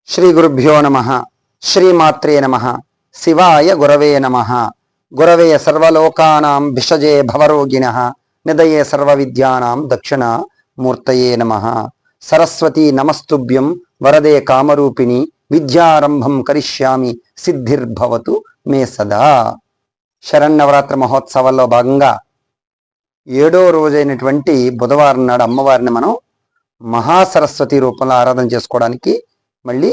శ్రీ గురుభ్యో నమ. శ్రీమాత్రే నమ. శివాయ గురవే నమ. గురవే సర్వలోకానాం భిషజే భవరోగిణః నిదయే సర్వవిద్యానాం దక్షిణ మూర్తయే నమ. సరస్వతీ నమస్తుభ్యం వరదే కామరూపిణి విద్యారంభం కరిష్యామి సిద్ధిర్భవతు మే సదా. శరన్నవరాత్రి మహోత్సవాల్లో భాగంగా 7వ రోజైనటువంటి బుధవారం నాడు అమ్మవారిని మనం మహాసరస్వతి రూపంలో ఆరాధన చేసుకోవడానికి మళ్ళీ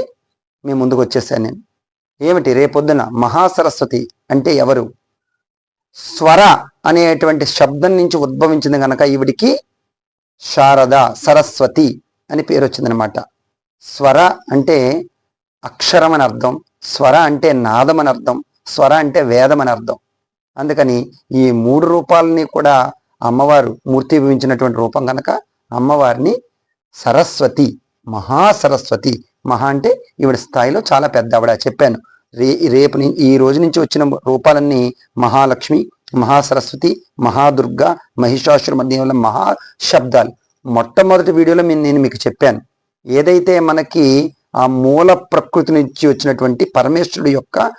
మీ ముందుకు వచ్చేసాను నేను. ఏమిటి రేపొద్దున మహాసరస్వతి అంటే ఎవరు? స్వర అనేటువంటి శబ్దం నుంచి ఉద్భవించింది కనుక ఈవిడికి శారద సరస్వతి అని పేరు వచ్చిందనమాట. స్వర అంటే అక్షరం అని అర్థం, స్వర అంటే నాదం అని అర్థం, స్వర అంటే వేదం అని అర్థం. అందుకని ఈ 3 రూపాలని కూడా అమ్మవారు మూర్తిభవించినటువంటి రూపం కనుక అమ్మవారిని సరస్వతి, మహాసరస్వతి. మహా అంటే ఈవిడ స్థాయిలో చాలా పెద్ద ఆవిడ. చెప్పాను రేపు ఈ రోజు నుంచి వచ్చిన రూపాలన్నీ మహాలక్ష్మి, మహాసరస్వతి, మహాదుర్గ, మహిషాసుర మధ్య మహాశబ్దాలు. మొట్టమొదటి వీడియోలో నేను మీకు చెప్పాను, ఏదైతే మనకి ఆ మూల ప్రకృతి నుంచి వచ్చినటువంటి పరమేశ్వరుడు యొక్క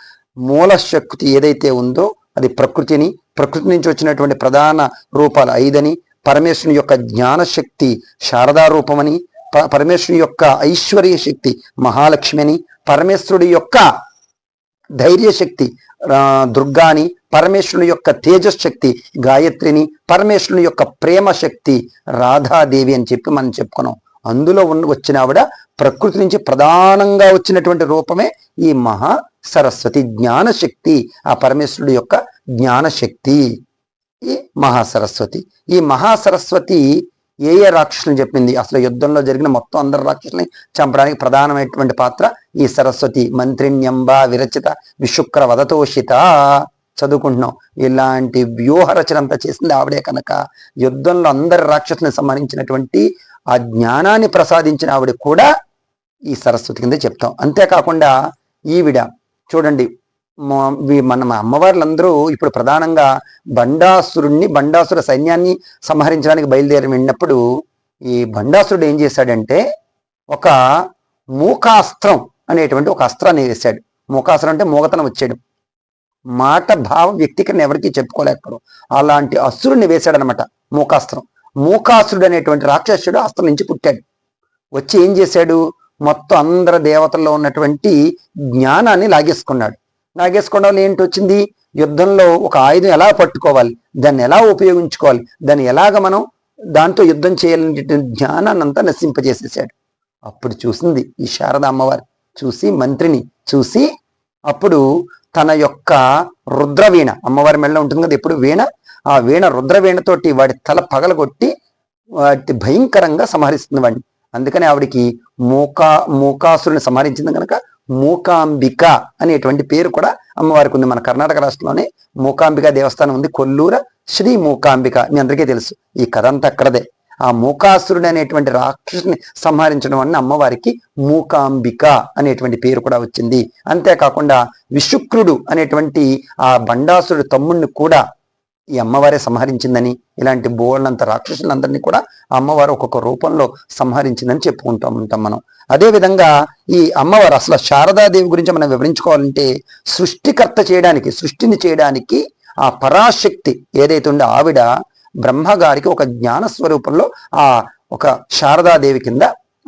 మూల శక్తి ఏదైతే ఉందో అది ప్రకృతిని, ప్రకృతి నుంచి వచ్చినటువంటి ప్రధాన రూపాలు 5 అని, పరమేశ్వరుని యొక్క జ్ఞానశక్తి శారదా రూపమని, పరమేశ్వరుని యొక్క ఐశ్వర్య శక్తి మహాలక్ష్మి అని, పరమేశ్వరుడి యొక్క ధైర్యశక్తి దుర్గాని, పరమేశ్వరుని యొక్క తేజశక్తి గాయత్రిని, పరమేశ్వరుని యొక్క ప్రేమ శక్తి రాధాదేవి అని చెప్పి మనం చెప్పుకున్నాం. అందులో వచ్చిన ఆవిడ ప్రకృతి నుంచి ప్రధానంగా వచ్చినటువంటి రూపమే ఈ మహా సరస్వతి జ్ఞానశక్తి. ఆ పరమేశ్వరుడు యొక్క జ్ఞానశక్తి ఈ మహాసరస్వతి. ఈ మహాసరస్వతి ఏ రాక్షసులను చెప్పింది? అసలు యుద్ధంలో జరిగిన మొత్తం అందరు రాక్షసుల్ని చంపడానికి ప్రధానమైనటువంటి పాత్ర ఈ సరస్వతి. మంత్రిణ్యంబ విరచిత విశుక్ర వదతోషిత చదువుకుంటున్నాం. ఇలాంటి వ్యూహ రచన అంతా చేసింది ఆవిడే కనుక యుద్ధంలో అందరి రాక్షసుని సంహరించినటువంటి ఆ జ్ఞానాన్ని ప్రసాదించిన ఆవిడ కూడా ఈ సరస్వతి కింద చెప్తాం. అంతేకాకుండా ఈవిడ చూడండి, మన అమ్మవార్లందరూ ఇప్పుడు ప్రధానంగా బండాసుర సైన్యాన్ని సంహరించడానికి బయలుదేరి వెళ్ళినప్పుడు ఈ బండాసురుడు ఏం చేశాడంటే ఒక మూకాస్త్రం అనేటువంటి ఒక అస్త్రాన్ని వేశాడు. మూకాస్త్రం అంటే మూగతనం వచ్చాడు, మాట భావ వ్యక్తీకరణ ఎవరికి చెప్పుకోలేకపోవడం, అలాంటి అసురుని వేశాడనమాట మూకాస్త్రం. మూకాసురుడు అనేటువంటి రాక్షసుడు అస్త్రం నుంచి పుట్టాడు. వచ్చి ఏం చేశాడు, మొత్తం అందరి దేవతల్లో ఉన్నటువంటి జ్ఞానాన్ని లాగేసుకున్నాడు. లాగేసుకోవడం వల్ల ఏంటి వచ్చింది? యుద్ధంలో ఒక ఆయుధం ఎలా పట్టుకోవాలి, దాన్ని ఎలా ఉపయోగించుకోవాలి, దాన్ని ఎలాగ మనం దాంతో యుద్ధం చేయాలనే జ్ఞానాన్ని అంతా నశింపజేసేసాడు. అప్పుడు చూసింది ఈ శారద అమ్మవారు, చూసి మంత్రిని చూసి అప్పుడు తన యొక్క రుద్రవీణ, అమ్మవారి మెడలో ఉంటుంది కదా ఎప్పుడు వీణ, ఆ వీణ రుద్రవీణతోటి వాడి తల పగలగొట్టి వాటి భయంకరంగా సంహరిస్తుంది వాడిని. అందుకని ఆవిడికి మూకాసురుని సంహరించింది కనుక మూకాంబిక అనేటువంటి పేరు కూడా అమ్మవారికి ఉంది. మన కర్ణాటక రాష్ట్రంలోనే మూకాంబిక దేవస్థానం ఉంది, కొల్లూర శ్రీ మూకాంబిక. మీ అందరికీ తెలుసు, ఈ కథ అంతా అక్కడదే. ఆ మూకాసురుడు అనేటువంటి రాక్షసుని సంహరించడం వల్ల అమ్మవారికి మూకాంబిక అనేటువంటి పేరు కూడా వచ్చింది. అంతేకాకుండా విశుక్రుడు అనేటువంటి ఆ బండాసురుడు తమ్ముడిని కూడా ఈ అమ్మవారే సంహరించిందని, ఇలాంటి బోళ్ళంత రాక్షసులందరినీ కూడా అమ్మవారు ఒక్కొక్క రూపంలో సంహరించిందని చెప్పుకుంటూ ఉంటాం మనం. అదేవిధంగా ఈ అమ్మవారు అసలు శారదాదేవి గురించి మనం వివరించుకోవాలంటే సృష్టిని చేయడానికి ఆ పరాశక్తి ఏదైతే ఉందో ఆవిడ బ్రహ్మగారికి ఒక జ్ఞాన స్వరూపంలో ఆ ఒక శారదాదేవి కింద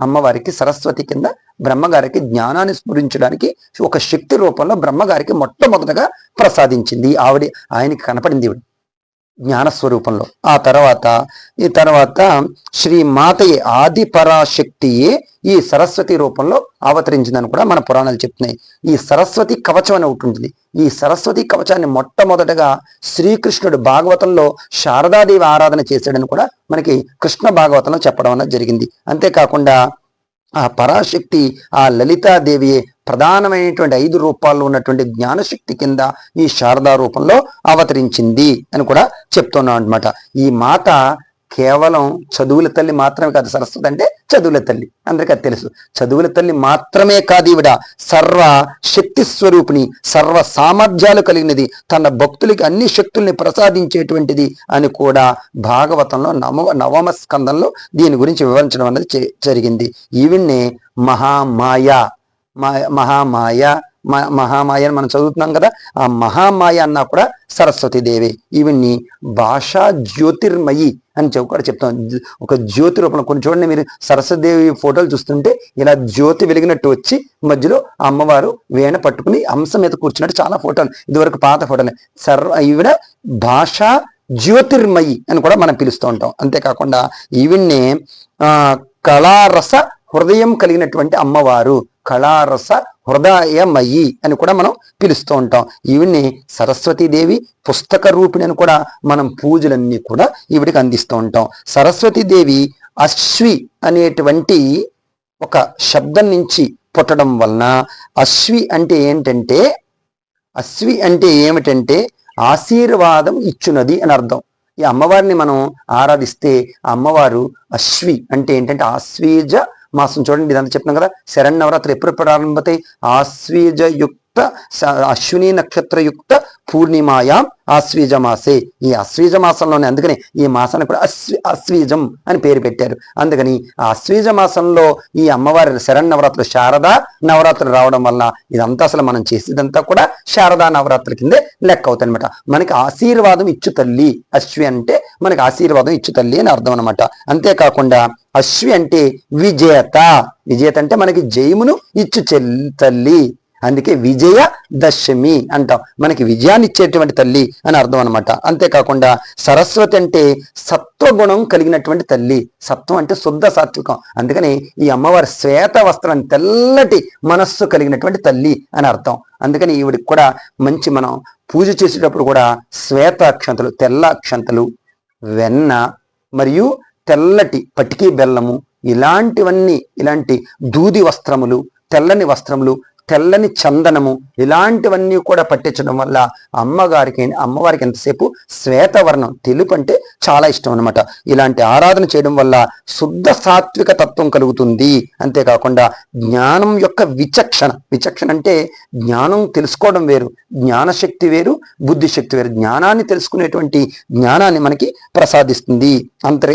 అమ్మవారికి సరస్వతి కింద బ్రహ్మగారికి జ్ఞానాన్ని స్ఫురించడానికి ఒక శక్తి రూపంలో బ్రహ్మగారికి మొట్టమొదటగా ప్రసాదించింది ఆవిడ. ఆయనకి కనపడింది ఈవిడ జ్ఞానస్వరూపంలో. ఆ తర్వాత శ్రీ మాతయే ఆది పరాశక్తియే ఈ సరస్వతి రూపంలో అవతరించిందని కూడా మన పురాణాలు చెప్తున్నాయి. ఈ సరస్వతి కవచం అని ఒకటి ఉంటుంది. ఈ సరస్వతి కవచాన్ని మొట్టమొదటగా శ్రీకృష్ణుడు భాగవతంలో శారదాదేవి ఆరాధన చేశాడని కూడా మనకి కృష్ణ భాగవతంలో చెప్పడం అనేది జరిగింది. అంతేకాకుండా ఆ పరాశక్తి ఆ లలితాదేవియే ప్రధానమైనటువంటి 5 రూపాల్లో ఉన్నటువంటి జ్ఞానశక్తి కింద ఈ శారదా రూపంలో అవతరించింది అని కూడా చెప్తున్నాం అనమాట. ఈ మాత కేవలం చదువుల తల్లి మాత్రమే కాదు, సరస్వతి అంటే చదువుల తల్లి, అందరికీ అది తెలుసు. చదువుల తల్లి మాత్రమే కాదు, ఈవిడ సర్వ శక్తి స్వరూపిణి, సర్వ సామర్థ్యాలు కలిగినది, తన భక్తులకి అన్ని శక్తుల్ని ప్రసాదించేటువంటిది అని కూడా భాగవతంలో నవమ స్కందంలో దీని గురించి వివరించడం అనేది జరిగింది. ఈవిడ్నే మహామాయ మహామాయ, మహామాయ అని మనం చదువుతున్నాం కదా, ఆ మహామాయ అన్నా కూడా సరస్వతీదేవి. ఈవిడ్ని భాషా జ్యోతిర్మయి అని కూడా చెప్తాం. ఒక జ్యోతి రూపంలో కొన్ని చూడండి, మీరు సరస్వతీదేవి ఫోటోలు చూస్తుంటే ఇలా జ్యోతి వెలిగినట్టు వచ్చి మధ్యలో అమ్మవారు వీణ పట్టుకుని హంస మీద కూర్చున్నట్టు చాలా ఫోటోలు, ఇదివరకు పాత ఫోటోలు. ఈవిడ భాషా జ్యోతిర్మయి అని కూడా మనం పిలుస్తూ ఉంటాం. అంతేకాకుండా ఈవిడ్ని కళారస హృదయం కలిగినటువంటి అమ్మవారు, కళారస హృదయమయి అని కూడా మనం పిలుస్తూ ఉంటాం. ఈవిడ్ని సరస్వతీదేవి పుస్తక రూపిణి అని కూడా మనం పూజలన్నీ కూడా ఈవిడికి అందిస్తూ ఉంటాం. సరస్వతీదేవి అశ్వి అనేటువంటి ఒక శబ్దం నుంచి పుట్టడం వలన, అశ్వి అంటే ఏమిటంటే ఆశీర్వాదం ఇచ్చునది అని అర్థం. ఈ అమ్మవారిని మనం ఆరాధిస్తే అమ్మవారు అశ్వి అంటే ఏంటంటే ఆశ్వీజ మాసం. చూడండి, ఇదంతా చెప్తున్నాం కదా, శరన్నవరాత్రులు ఎప్పుడు ప్రారంభమవుతాయి? ఆశ్వీజయుక్త అశ్విని నక్షత్రయుక్త పూర్ణిమాయాం ఆశ్వీజ మాసే. ఈ ఆశ్వీజ మాసంలోనే, అందుకని ఈ మాసానికి కూడా ఆశ్వీజం అని పేరు పెట్టారు. అందుకని ఆ ఆశ్వీజ మాసంలో ఈ అమ్మవారి శరన్నవరాత్రులు, శారదా నవరాత్రులు రావడం వల్ల ఇదంతా అసలు మనం చేసేదంతా కూడా శారదా నవరాత్రుల కిందే లెక్క అవుతాయి అనమాట. మనకి ఆశీర్వాదం ఇచ్చు తల్లి, అశ్వి అంటే మనకి ఆశీర్వాదం ఇచ్చు తల్లి అని అర్థం అనమాట. అంతేకాకుండా అశ్వి అంటే విజేత, విజేత అంటే మనకి జయమును ఇచ్చు తల్లి, అందుకే విజయ దశమి అంటాం. మనకి విజయాన్ని ఇచ్చేటువంటి తల్లి అని అర్థం అనమాట. అంతేకాకుండా సరస్వతి అంటే సత్వగుణం కలిగినటువంటి తల్లి, సత్వం అంటే శుద్ధ సాత్వికం. అందుకని ఈ అమ్మవారి శ్వేత వస్త్రం, తెల్లటి మనస్సు కలిగినటువంటి తల్లి అని అర్థం. అందుకని ఈవిడికి కూడా మంచి మనం పూజ చేసేటప్పుడు కూడా శ్వేత అక్షంతలు, తెల్ల అక్షంతలు, వెన్న మరియు తెల్లటి పటికీ బెల్లము, ఇలాంటి దూది వస్త్రములు, తెల్లని వస్త్రములు, తెల్లని చందనము, ఇలాంటివన్నీ కూడా పట్టించడం వల్ల అమ్మవారికి ఎంతసేపు శ్వేతవర్ణం, తెలుపు అంటే చాలా ఇష్టం అనమాట. ఇలాంటి ఆరాధన చేయడం వల్ల శుద్ధ సాత్విక తత్వం కలుగుతుంది. అంతేకాకుండా జ్ఞానం యొక్క విచక్షణ అంటే జ్ఞానం తెలుసుకోవడం వేరు, జ్ఞానశక్తి వేరు, బుద్ధిశక్తి వేరు. జ్ఞానాన్ని తెలుసుకునేటువంటి జ్ఞానాన్ని మనకి ప్రసాదిస్తుంది.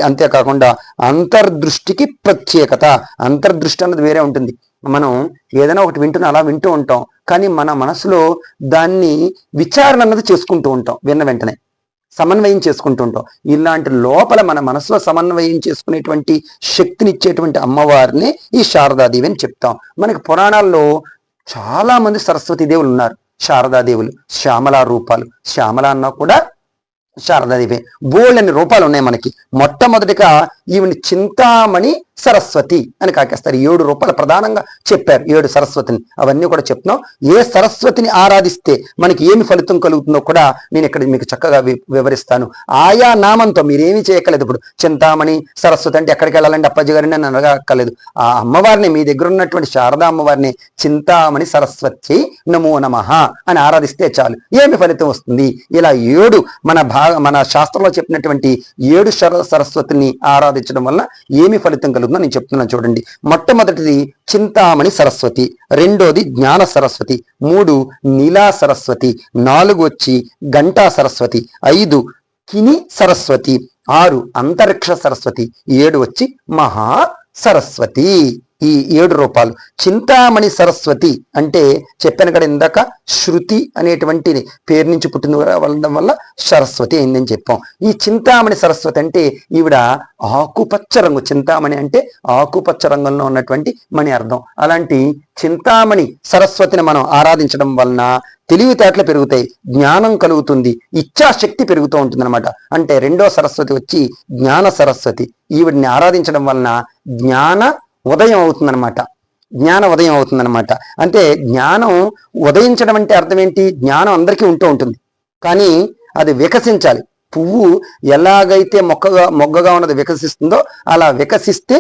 అంతేకాకుండా అంతర్దృష్టికి ప్రత్యేకత. అంతర్దృష్టి అన్నది వేరే ఉంటుంది. మనం ఏదైనా ఒకటి అలా వింటూ ఉంటాం, కానీ మన మనసులో దాన్ని విచారణ అన్నది చేసుకుంటూ ఉంటాం, విన్న వెంటనే సమన్వయం చేసుకుంటూ ఉంటాం. ఇలాంటి లోపల మన మనసులో సమన్వయం చేసుకునేటువంటి శక్తినిచ్చేటువంటి అమ్మవారిని ఈ శారదాదేవి అని చెప్తాం. మనకి పురాణాల్లో చాలా మంది సరస్వతీ దేవులు ఉన్నారు, శారదాదేవులు, శ్యామల రూపాలు. శ్యామల అన్నా కూడా శారదాదేవి. బోళ్ళని రూపాలు ఉన్నాయి మనకి. మొట్టమొదటిగా ఈవిని చింతామణి సరస్వతి అని కాకేస్తారు. 7 రూపాయలు ప్రధానంగా చెప్పారు, 7 సరస్వతిని. అవన్నీ కూడా చెప్తున్నాం. ఏ సరస్వతిని ఆరాధిస్తే మనకి ఏమి ఫలితం కలుగుతుందో కూడా నేను ఇక్కడ మీకు చక్కగా వివరిస్తాను. ఆయా నామంతో మీరేమీ చేయక్కర్లేదు. ఇప్పుడు చింతామణి సరస్వతి అంటే ఎక్కడికి వెళ్ళాలంటే అప్పాజీ గారిని అని అనగక్కర్లేదు. ఆ అమ్మవారిని, మీ దగ్గర ఉన్నటువంటి శారదా అమ్మవారిని చింతామణి సరస్వతి నమో నమః అని ఆరాధిస్తే చాలు, ఏమి ఫలితం వస్తుంది. ఇలా 7 మన శాస్త్రంలో చెప్పినటువంటి 7 సరస్వతిని ఆరాధించడం వల్ల ఏమి ఫలితం కలుగుతుందో నేను చెప్తున్నాను చూడండి. మొట్టమొదటిది చింతామణి సరస్వతి, రెండోది జ్ఞాన సరస్వతి, 3 నీలా సరస్వతి, 4 వచ్చి గంటా సరస్వతి, 5 కిని సరస్వతి, 6 అంతరిక్ష సరస్వతి, 7 వచ్చి మహా సరస్వతి. ఈ 7 రూపాలు. చింతామణి సరస్వతి అంటే చెప్పాను కదా ఇందాక, శృతి అనేటువంటి పేరు నుంచి పుట్టిన వల్ల సరస్వతి అయిందని చెప్పాం. ఈ చింతామణి సరస్వతి అంటే ఈవిడ ఆకుపచ్చ రంగు. చింతామణి అంటే ఆకుపచ్చ రంగంలో ఉన్నటువంటి మణి అర్థం. అలాంటి చింతామణి సరస్వతిని మనం ఆరాధించడం వలన తెలివితేటలు పెరుగుతాయి, జ్ఞానం కలుగుతుంది, ఇచ్ఛాశక్తి పెరుగుతూ ఉంటుంది అనమాట. అంటే రెండో సరస్వతి వచ్చి జ్ఞాన సరస్వతి. ఈవిడిని ఆరాధించడం వలన జ్ఞాన ఉదయం అవుతుందన్నమాట. జ్ఞాన ఉదయం అవుతుందన్నమాట. అంటే జ్ఞానం ఉదయించడం అంటే అర్థం ఏంటి? జ్ఞానం అందరికీ ఉంటుంది, కానీ అది వికసించాలి. పువ్వు ఎలాగైతే మొగ్గగా ఉన్నది వికసిస్తుందో అలా వికసిస్తే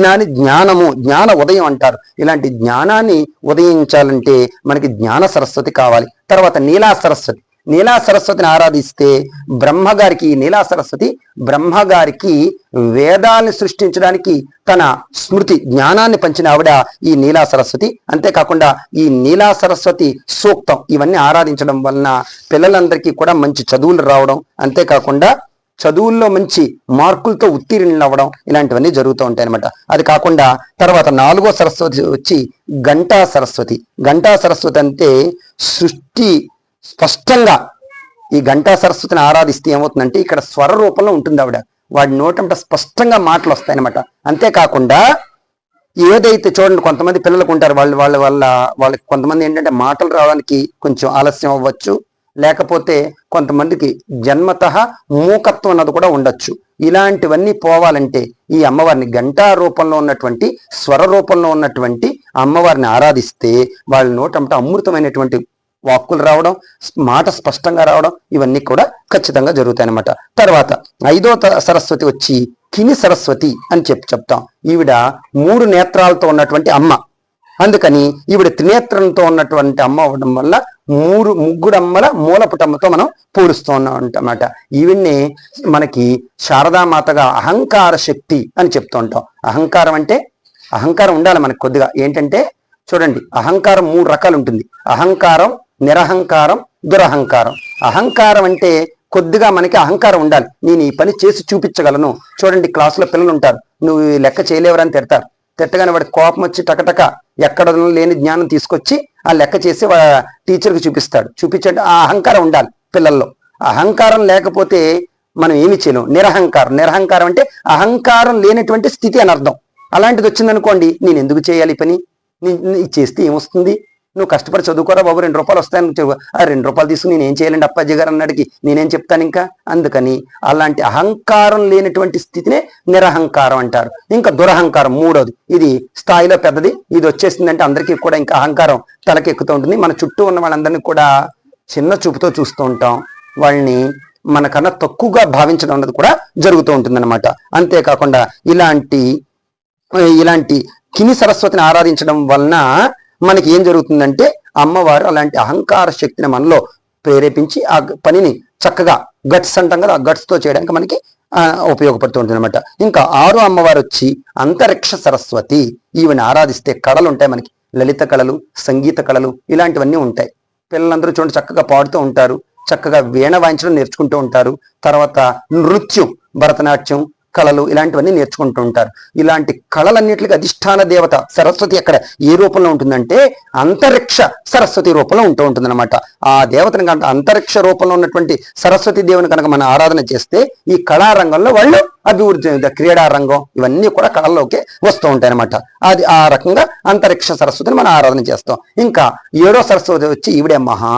జ్ఞాన ఉదయం అంటారు. ఇలాంటి జ్ఞానాన్ని ఉదయించాలంటే మనకి జ్ఞాన సరస్వతి కావాలి. తర్వాత నీలా సరస్వతి. నీలా సరస్వతిని ఆరాధిస్తే బ్రహ్మగారికి, నీలా సరస్వతి బ్రహ్మగారికి వేదాలను సృష్టించడానికి తన స్మృతి జ్ఞానాన్ని పంచిన ఆవిడ ఈ నీలా సరస్వతి. అంతేకాకుండా ఈ నీలా సరస్వతి సూక్తం ఇవన్నీ ఆరాధించడం వలన పిల్లలందరికీ కూడా మంచి చదువులు రావడం, అంతేకాకుండా చదువుల్లో మంచి మార్కులతో ఉత్తీర్ణులు అవ్వడం ఇలాంటివన్నీ జరుగుతూ ఉంటాయి అనమాట. అది కాకుండా తర్వాత 4వ సరస్వతి వచ్చి ఘంటా సరస్వతి. ఘంటా సరస్వతి అంటే సృష్టి స్పష్టంగా ఈ ఘంటా సరస్వతిని ఆరాధిస్తే ఏమవుతుందంటే ఇక్కడ స్వర రూపంలో ఉంటుంది ఆవిడ. వాడి నోటంట స్పష్టంగా మాటలు వస్తాయన్నమాట. అంతేకాకుండా ఏదైతే చూడండి, కొంతమంది పిల్లలకు ఉంటారు, వాళ్ళకి కొంతమంది ఏంటంటే మాటలు రావడానికి కొంచెం ఆలస్యం అవ్వచ్చు, లేకపోతే కొంతమందికి జన్మతః మూకత్వం అన్నది కూడా ఉండొచ్చు. ఇలాంటివన్నీ పోవాలంటే ఈ అమ్మవారిని ఘంటా రూపంలో ఉన్నటువంటి స్వర రూపంలో ఉన్నటువంటి అమ్మవారిని ఆరాధిస్తే వాళ్ళ నోటంట అమృతమైనటువంటి వాక్కులు రావడం, మాట స్పష్టంగా రావడం ఇవన్నీ కూడా ఖచ్చితంగా జరుగుతాయి అన్నమాట. తర్వాత 5వ సరస్వతి వచ్చి కిని సరస్వతి అని చెప్తాం. ఈవిడ 3 నేత్రాలతో ఉన్నటువంటి అమ్మ. అందుకని ఈవిడ త్రినేత్రంతో ఉన్నటువంటి అమ్మ అవడం వల్ల ముగ్గురు అమ్మల మూలపుటమ్మతో మనం పోలుస్తూ ఉన్నాం అన్నమాట. ఈవిడ్ని మనకి శారదామాతగా అహంకార శక్తి అని చెప్తూ ఉంటాం. అహంకారం అంటే అహంకారం ఉండాలి మనకు కొద్దిగా. ఏంటంటే చూడండి, అహంకారం 3 రకాలు ఉంటుంది. అహంకారం, నిరహంకారం, దురహంకారం. అహంకారం అంటే కొద్దిగా మనకి అహంకారం ఉండాలి, నేను ఈ పని చేసి చూపించగలను. చూడండి, క్లాసులో పిల్లలు ఉంటారు, నువ్వు లెక్క చేయలేవరని తిడతారు. తిట్టగానే వాడికి కోపం వచ్చి టకటక ఎక్కడ లేని జ్ఞానం తీసుకొచ్చి ఆ లెక్క చేసి టీచర్కి చూపిస్తాడు. చూపించండి, ఆ అహంకారం ఉండాలి పిల్లల్లో. అహంకారం లేకపోతే మనం ఏమి చేయలేం. నిరహంకారం అంటే అహంకారం లేనటువంటి స్థితి అని అర్థం. అలాంటిది వచ్చిందనుకోండి, నేను ఎందుకు చేయాలి ఈ పని, చేస్తే ఏమొస్తుంది, నువ్వు కష్టపడి చదువుకోరా బాబు, 2 రూపాయలు వస్తాయని 2 రూపాయలు తీసుకుని నేను ఏం చేయాలండి అప్పాజీ గారు అన్నాడికి నేనేం చెప్తాను ఇంకా. అందుకని అలాంటి అహంకారం లేనటువంటి స్థితినే నిరహంకారం అంటారు. ఇంకా దురహంకారం 3వది. ఇది స్థాయిలో పెద్దది. ఇది వచ్చేసిందంటే అందరికీ కూడా ఇంకా అహంకారం తలకెక్కుతూ ఉంటుంది. మన చుట్టూ ఉన్న వాళ్ళందరినీ కూడా చిన్న చూపుతో చూస్తూ ఉంటాం. వాళ్ళని మనకన్నా తక్కువగా భావించడం అన్నది కూడా జరుగుతూ ఉంటుంది అనమాట. అంతేకాకుండా ఇలాంటి కిని సరస్వతిని ఆరాధించడం వలన మనకి ఏం జరుగుతుందంటే అమ్మవారు అలాంటి అహంకార శక్తిని మనలో ప్రేరేపించి ఆ పనిని చక్కగా గట్స్ అంటాం కదా, ఆ గట్స్ తో చేయడానికి మనకి ఉపయోగపడుతూ ఉంటుంది అనమాట. ఇంకా 6వ అమ్మవారు వచ్చి అంతరిక్ష సరస్వతి. ఈవిని ఆరాధిస్తే కళలు ఉంటాయి మనకి, లలిత కళలు, సంగీత కళలు ఇలాంటివన్నీ ఉంటాయి. పిల్లలందరూ చూడండి చక్కగా పాడుతూ ఉంటారు, చక్కగా వీణ వాయించడం నేర్చుకుంటూ ఉంటారు. తర్వాత నృత్యం, భరతనాట్యం కళలు ఇలాంటివన్నీ నేర్చుకుంటూ ఉంటారు. ఇలాంటి కళలన్నిటికీ అధిష్టాన దేవత సరస్వతి అక్కడ ఏ రూపంలో ఉంటుందంటే అంతరిక్ష సరస్వతి రూపంలో ఉంటుంది అనమాట. ఆ దేవతని కనుక అంతరిక్ష రూపంలో ఉన్నటువంటి సరస్వతి దేవుని కనుక మనం ఆరాధన చేస్తే ఈ కళారంగంలో వాళ్ళు అభివృద్ధి, క్రీడా రంగం ఇవన్నీ కూడా కళల్లోకి వస్తూ ఉంటాయి అనమాట. అది ఆ రకంగా అంతరిక్ష సరస్వతిని మనం ఆరాధన చేస్తాం. ఇంకా 7వ సరస్వతి వచ్చి ఈవిడే మహా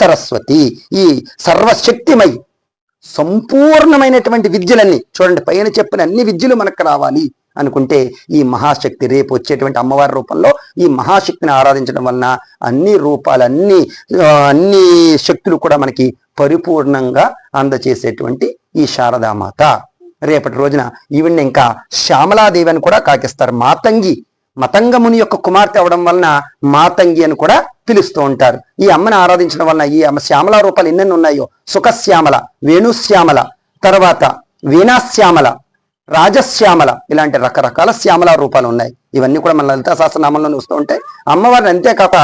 సరస్వతి. ఈ సర్వశక్తిమై సంపూర్ణమైనటువంటి విద్యలన్నీ చూడండి, పైన చెప్పిన అన్ని విద్యలు మనకు రావాలి అనుకుంటే ఈ మహాశక్తి రేపు వచ్చేటువంటి అమ్మవారి రూపంలో ఈ మహాశక్తిని ఆరాధించడం వలన అన్ని రూపాలు, అన్ని శక్తులు కూడా మనకి పరిపూర్ణంగా అందచేసేటువంటి ఈ శారదామాత రేపటి రోజున ఈవిడ్ని ఇంకా శ్యామలాదేవి అని కూడా కాకిస్తారు. మతంగముని యొక్క కుమార్తె అవడం వలన మాతంగి అని కూడా పిలుస్తూ ఉంటారు. ఈ అమ్మని ఆరాధించడం వలన ఈ అమ్మ శ్యామల రూపాలు ఎన్నెన్ని ఉన్నాయో, సుఖశ్యామల, వేణుశ్యామల, తర్వాత వీణాశ్యామల, రాజశ్యామల ఇలాంటి రకరకాల శ్యామల రూపాలు ఉన్నాయి. ఇవన్నీ కూడా మన లలితా సహస్రనామంలోనే వస్తూ ఉంటాయి. అమ్మవారిని అంతేకాక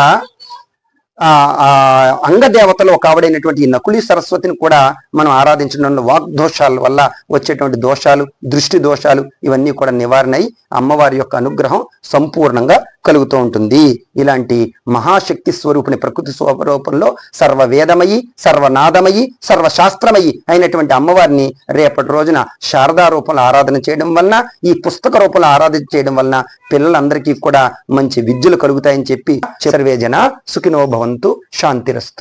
అంగదేవతలో ఒక ఆవిడైనటువంటి ఈ నకులి సరస్వతిని కూడా మనం ఆరాధించడం వాగ్దోషాల వల్ల వచ్చేటువంటి దోషాలు, దృష్టి దోషాలు ఇవన్నీ కూడా నివారణ అయి అమ్మవారి యొక్క అనుగ్రహం సంపూర్ణంగా కలుగుతూ ఉంటుంది. ఇలాంటి మహాశక్తి స్వరూపిణి ప్రకృతి స్వరూపంలో సర్వవేదమయి, సర్వనాదమయి, సర్వశాస్త్రమయి అయినటువంటి అమ్మవారిని రేపటి రోజున శారదా రూపంలో ఆరాధన చేయడం వలన, ఈ పుస్తక రూపంలో ఆరాధన చేయడం వలన పిల్లలందరికీ కూడా మంచి విద్యలు కలుగుతాయని చెప్పి సర్వే జన సుఖినో భవంతు, శాంతిరస్తు.